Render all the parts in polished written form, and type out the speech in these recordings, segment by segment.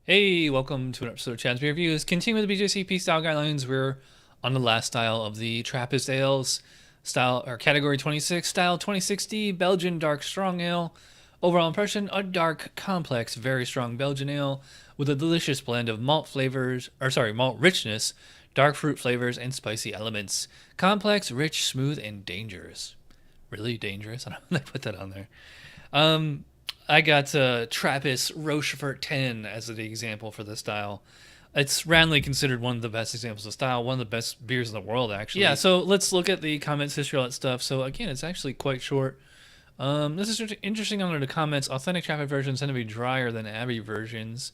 Hey, welcome to an episode of Chad's Beer Reviews. Continuing with the BJCP style guidelines, we're on the last style of the Trappist Ales style or category 26, style 2060, Belgian dark strong ale. Overall impression: a dark, complex, very strong Belgian ale with a delicious blend of malt richness, dark fruit flavors, and spicy elements. Complex, rich, smooth, and dangerous. Really dangerous. I don't know why they put that on there. Um, I got Trappistes Rochefort 10 as the example for this style. It's roundly considered one of the best examples of style, one of the best beers in the world, actually. Yeah, so let's look at the comments history, all that stuff. So again, it's actually quite short. This is interesting under the comments. Authentic Trappist versions tend to be drier than Abbey versions.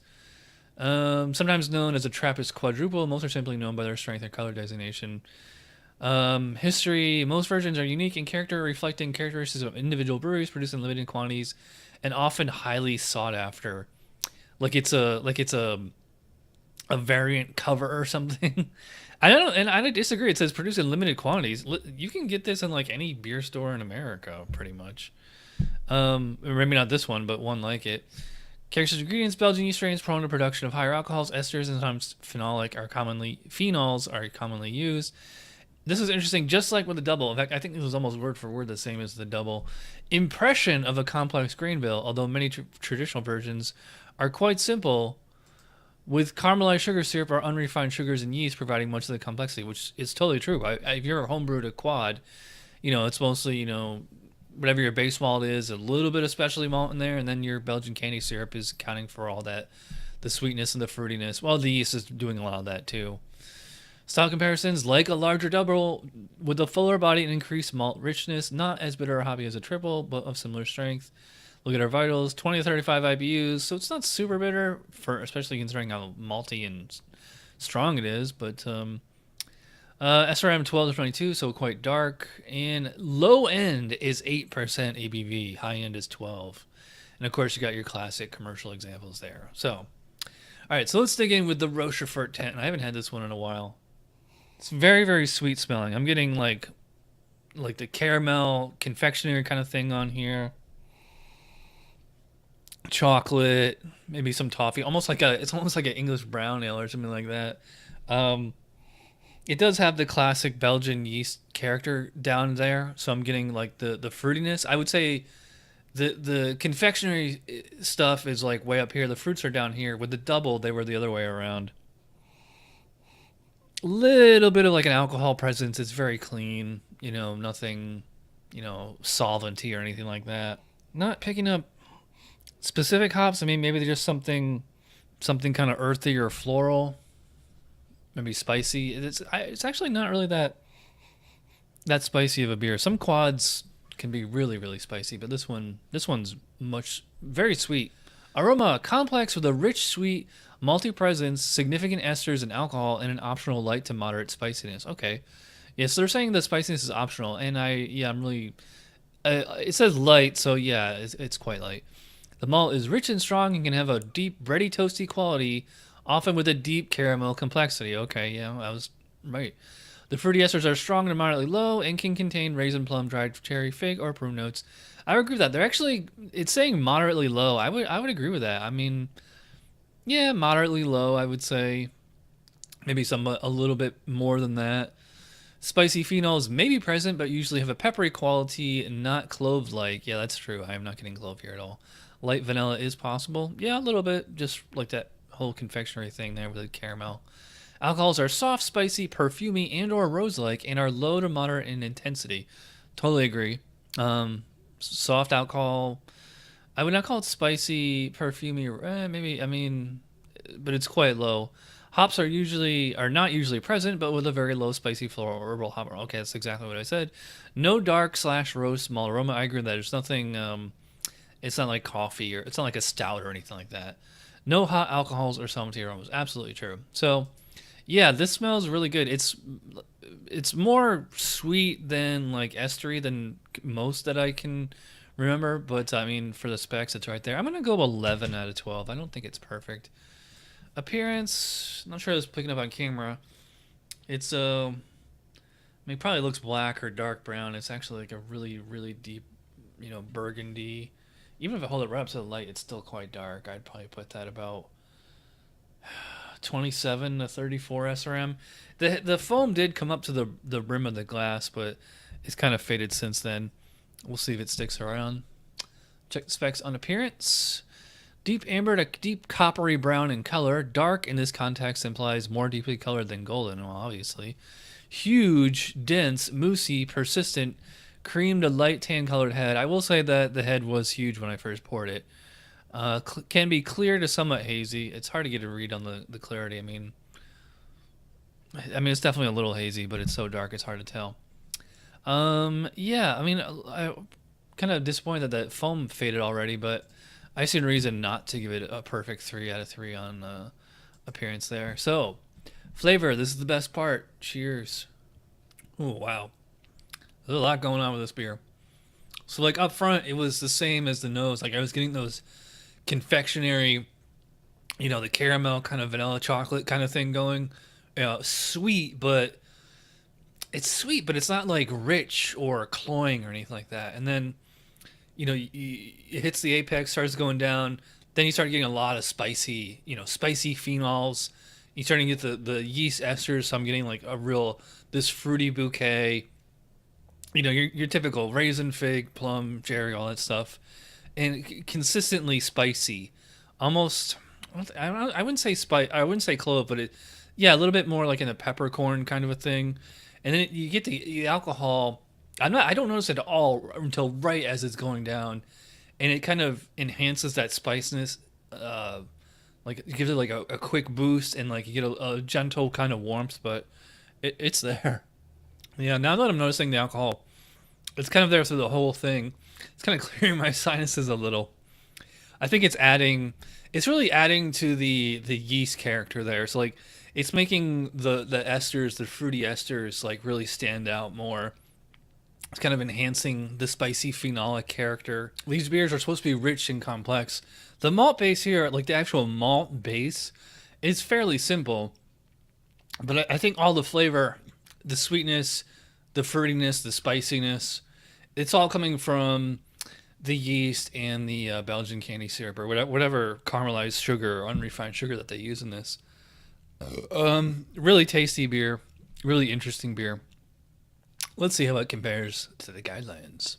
Sometimes known as a Trappist quadruple, most are simply known by their strength or color designation. History: most versions are unique in character, reflecting characteristics of individual breweries produced in limited quantities and often highly sought after. Like it's a variant cover or something. I don't know, and I disagree. It says produced in limited quantities. You can get this in like any beer store in America, pretty much. Maybe not this one, but one like it. Characters, ingredients: Belgian yeast strains prone to production of higher alcohols, esters, and sometimes phenols are commonly used. This is interesting, just like with the double. In fact, I think this was almost word for word the same as the double. Impression of a complex grain bill, although many traditional versions are quite simple, with caramelized sugar syrup or unrefined sugars and yeast providing much of the complexity, which is totally true. If you're a homebrewed a quad, it's mostly, whatever your base malt is, a little bit of specialty malt in there, and then your Belgian candy syrup is accounting for all that, the sweetness and the fruitiness. Well, the yeast is doing a lot of that too. Style comparisons: like a larger double with a fuller body and increased malt richness, not as bitter or hoppy as a triple, but of similar strength. Look at our vitals: 20 to 35 IBUs, so it's not super bitter, for especially considering how malty and strong it is. But SRM 12 to 22, so quite dark. And low end is 8% ABV, high end is 12. And of course, you got your classic commercial examples there. So, all right, so let's dig in with the Rochefort 10. I haven't had this one in a while. It's very, very sweet smelling. I'm getting like the caramel confectionery kind of thing on here. Chocolate, maybe some toffee. It's almost like an English brown ale or something like that. Um, it does have the classic Belgian yeast character down there, so I'm getting like the fruitiness. I would say the confectionery stuff is like way up here. The fruits are down here. With the double, they were the other way around. Little bit of like an alcohol presence. It's very clean. Nothing, solventy or anything like that. Not picking up specific hops. I mean, maybe they're just something kind of earthy or floral. Maybe spicy. It's actually not really that spicy of a beer. Some quads can be really, really spicy, but this one's very sweet. Aroma: complex with a rich, sweet, malty presence, significant esters and alcohol, and an optional light to moderate spiciness. Okay, yes, they're saying the spiciness is optional, and I'm really. It says light, so yeah, it's quite light. The malt is rich and strong and can have a deep, bready, toasty quality, often with a deep caramel complexity. Okay, yeah, I was right. The fruity esters are strong to moderately low and can contain raisin, plum, dried cherry, fig, or prune notes. I would agree with that. It's saying moderately low. I would agree with that. I mean, yeah, moderately low, I would say. Maybe a little bit more than that. Spicy phenols may be present, but usually have a peppery quality and not clove-like. Yeah, that's true. I am not getting clove here at all. Light vanilla is possible. Yeah, a little bit. Just like that whole confectionery thing there with the caramel. Alcohols are soft, spicy, perfumey, and or rose-like, and are low to moderate in intensity. Totally agree. Soft alcohol. I would not call it spicy, perfumey. Maybe. I mean, but it's quite low. Hops are not usually present, but with a very low spicy floral or herbal hop. Okay, that's exactly what I said. No dark / roast malt aroma. I agree with that. There's nothing. It's not like coffee or it's not like a stout or anything like that. No hot alcohols or salty aromas. Absolutely true. So, yeah, this smells really good. It's more sweet than like estery than most that I can remember, but I mean for the specs, it's right there. I'm gonna go 11 out of 12. I don't think it's perfect. Appearance, not sure it's picking up on camera. It's I mean, it probably looks black or dark brown. It's actually like a really, really deep, burgundy. Even if I hold it right up to the light, it's still quite dark. I'd probably put that about 27 to 34 SRM. The foam did come up to the rim of the glass, but it's kind of faded since then. We'll see if it sticks around. Check the specs on appearance. Deep amber to deep coppery brown in color. Dark in this context implies more deeply colored than golden, well, obviously. Huge, dense, moussey, persistent, cream to light tan colored head. I will say that the head was huge when I first poured it. Can be clear to somewhat hazy. It's hard to get a read on the clarity. I mean, it's definitely a little hazy, but it's so dark it's hard to tell. Yeah, I mean, I kind of disappointed that foam faded already, but I see no reason not to give it a perfect 3 out of 3 on appearance there. So, flavor, this is the best part. Cheers. Oh, wow. There's a lot going on with this beer. So, like, up front, it was the same as the nose. Like, I was getting those confectionery, the caramel kind of vanilla chocolate kind of thing going. Sweet, but it's not like rich or cloying or anything like that. And then, it hits the apex, starts going down. Then you start getting a lot of spicy phenols. You starting to get the yeast esters. So I'm getting like this fruity bouquet. Your typical raisin, fig, plum, cherry, all that stuff. And consistently spicy, almost. I wouldn't say I wouldn't say clove, but a little bit more like in a peppercorn kind of a thing. And then you get the alcohol. I don't notice it at all until right as it's going down, and it kind of enhances that spiciness. Like it gives it like a quick boost, and like you get a gentle kind of warmth, but it's there. Yeah, now that I'm noticing the alcohol, it's kind of there through the whole thing. It's kind of clearing my sinuses a little. I think it's really adding to the yeast character there. So like it's making the esters, the fruity esters, like really stand out more. It's kind of enhancing the spicy phenolic character. These beers are supposed to be rich and complex. The malt base here, like the actual malt base, is fairly simple. But I think all the flavor, the sweetness, the fruitiness, the spiciness, it's all coming from the yeast and the Belgian candy syrup or whatever caramelized sugar or unrefined sugar that they use in this. Really tasty beer, really interesting beer. Let's see how it compares to the guidelines.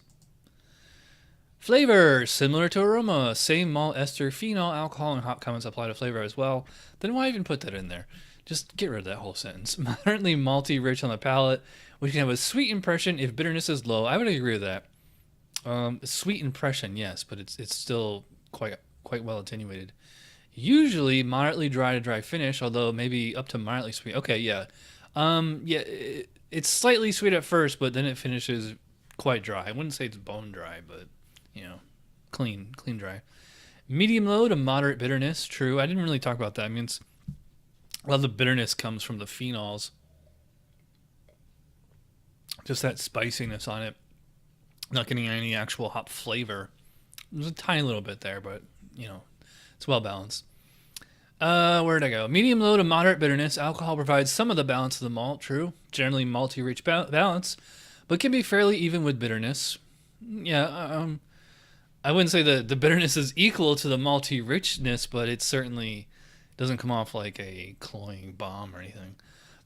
Flavor, similar to aroma, same malt, ester, phenol, alcohol, and hop comments apply to flavor as well. Then why even put that in there? Just get rid of that whole sentence. Moderately malty, rich on the palate, which can have a sweet impression if bitterness is low. I would agree with that. Sweet impression, yes, but it's still quite well attenuated. Usually moderately dry to dry finish, although maybe up to moderately sweet. Okay, yeah. It's slightly sweet at first, but then it finishes quite dry. I wouldn't say it's bone dry, but clean dry. Medium low to moderate bitterness. True. I didn't really talk about that. I mean, a lot of the bitterness comes from the phenols. Just that spiciness on it. Not getting any actual hop flavor. There's a tiny little bit there, but it's well balanced. Where'd I go? Medium low to moderate bitterness. Alcohol provides some of the balance of the malt. True. Generally malty rich balance, but can be fairly even with bitterness. Yeah. I wouldn't say the bitterness is equal to the malty richness, but it certainly doesn't come off like a cloying bomb or anything.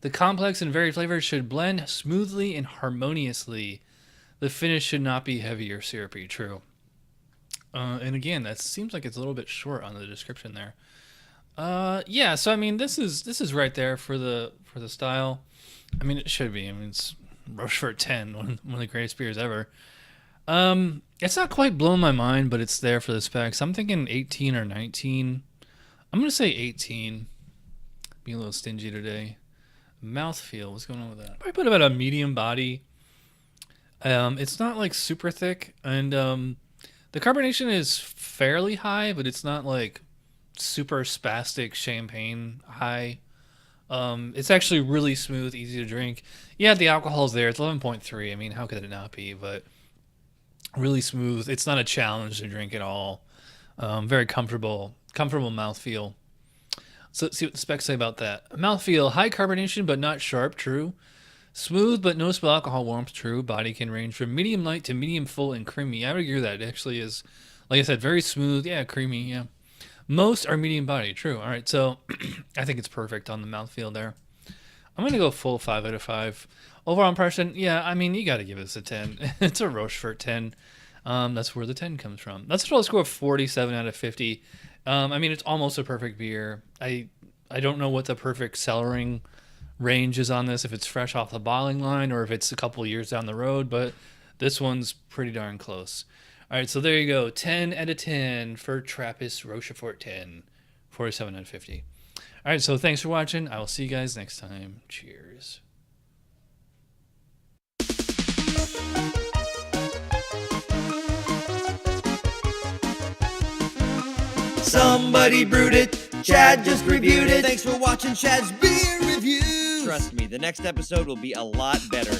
The complex and varied flavors should blend smoothly and harmoniously. The finish should not be heavy or syrupy. True. And again, that seems like it's a little bit short on the description there. Yeah. So I mean, this is right there for the style. I mean, it should be. I mean, it's Rochefort 10, one of the greatest beers ever. It's not quite blown my mind, but it's there for the specs. I'm thinking 18 or 19. I'm gonna say 18. Being a little stingy today. Mouthfeel, what's going on with that? Probably put about a medium body. It's not like super thick, and the carbonation is fairly high, but it's not like super spastic champagne high. It's actually really smooth, easy to drink. Yeah, the alcohol's there. It's 11.3. I mean, how could it not be? But really smooth. It's not a challenge to drink at all. Very comfortable mouthfeel. So let's see what the specs say about that. Mouthfeel, high carbonation but not sharp, true. Smooth but noticeable alcohol warmth, true. Body can range from medium light to medium full and creamy. I would agree with that. It actually is, like I said, very smooth. Yeah, creamy, yeah. Most are medium body. True. All right. So I think it's perfect on the mouthfeel there. I'm going to go full 5 out of 5. Overall impression, yeah, I mean, you got to give this a 10. It's a Rochefort 10. That's where the 10 comes from. That's a total score of 47 out of 50. I mean, it's almost a perfect beer. I don't know what the perfect cellaring range is on this, if it's fresh off the bottling line or if it's a couple years down the road, but this one's pretty darn close. All right, so there you go. 10 out of 10 for Trappistes Rochefort 10. 47 out of 50. All right, so thanks for watching. I will see you guys next time. Cheers. Somebody brewed it. Chad just reviewed it. Thanks for watching Chad's Beer Review. Trust me, the next episode will be a lot better.